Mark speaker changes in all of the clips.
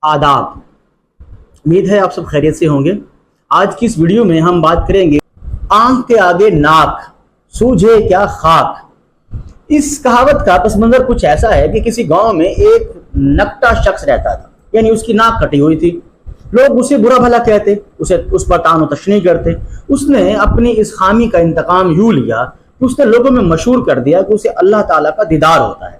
Speaker 1: आदाब। उम्मीद है आप सब खैरियत से होंगे। आज की इस वीडियो में हम बात करेंगे आंख के आगे नाक, सूझे क्या खाक। इस कहावत का पस मंजर कुछ ऐसा है कि किसी गांव में एक नकटा शख्स रहता था, यानी उसकी नाक कटी हुई थी। लोग उसे बुरा भला कहते, उस पर तानो तशनी करते। उसने अपनी इस खामी का इंतकाम यूं लिया कि उसने लोगों में मशहूर कर दिया कि उसे अल्लाह ताला का दीदार होता है।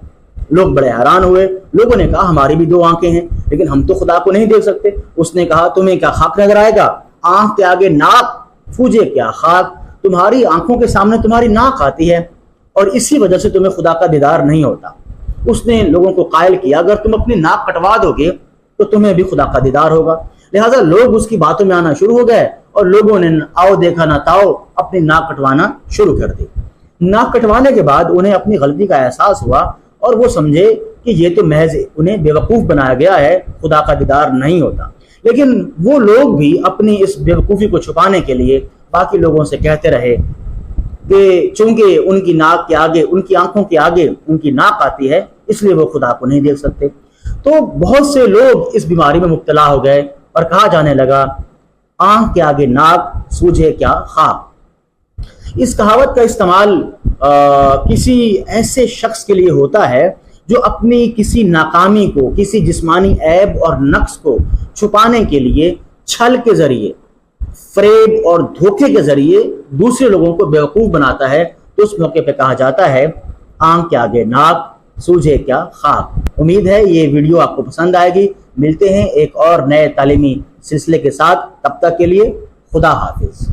Speaker 1: लोग बड़े हैरान हुए। लोगों ने कहा हमारी भी दो आंखें हैं, लेकिन हम तो खुदा को नहीं देख सकते। उसने कहा तुम्हें क्या खाक नजर आएगा? आंख के आगे नाक, सूझे क्या खाक। तुम्हारी आंखों के सामने तुम्हारी नाक आती है और इसी वजह से तुम्हें खुदा का दीदार नहीं होता। उसने लोगों को कायल किया अगर तुम अपनी नाक कटवा दोगे तो तुम्हें भी खुदा का दीदार होगा। लिहाजा लोग उसकी बातों में आना शुरू हो गए और लोगों ने आओ देखा ना ताओ अपनी नाक कटवाना शुरू कर दी। नाक कटवाने के बाद उन्हें अपनी गलती का एहसास हुआ और वो समझे कि ये तो महज उन्हें बेवकूफ बनाया गया है, खुदा का दीदार नहीं होता। लेकिन वो लोग भी अपनी इस बेवकूफ़ी को छुपाने के लिए बाकी लोगों से कहते रहे कि चूंकि उनकी नाक के आगे, उनकी आंखों के आगे उनकी नाक आती है, इसलिए वो खुदा को नहीं देख सकते। तो बहुत से लोग इस बीमारी में मुब्तला हो गए और कहा जाने लगा आंख के आगे नाक, सूझे क्या खाक। इस कहावत का इस्तेमाल किसी ऐसे शख्स के लिए होता है जो अपनी किसी नाकामी को, किसी जिस्मानी ऐब और नक्स को छुपाने के लिए छल के जरिए, फरेब और धोखे के जरिए दूसरे लोगों को बेवकूफ बनाता है। तो उस मौके पे कहा जाता है आंख के आगे नाक, सूझे क्या खाक। उम्मीद है ये वीडियो आपको पसंद आएगी। मिलते हैं एक और नए तालीमी सिलसिले के साथ, तब तक के लिए खुदा हाफिज।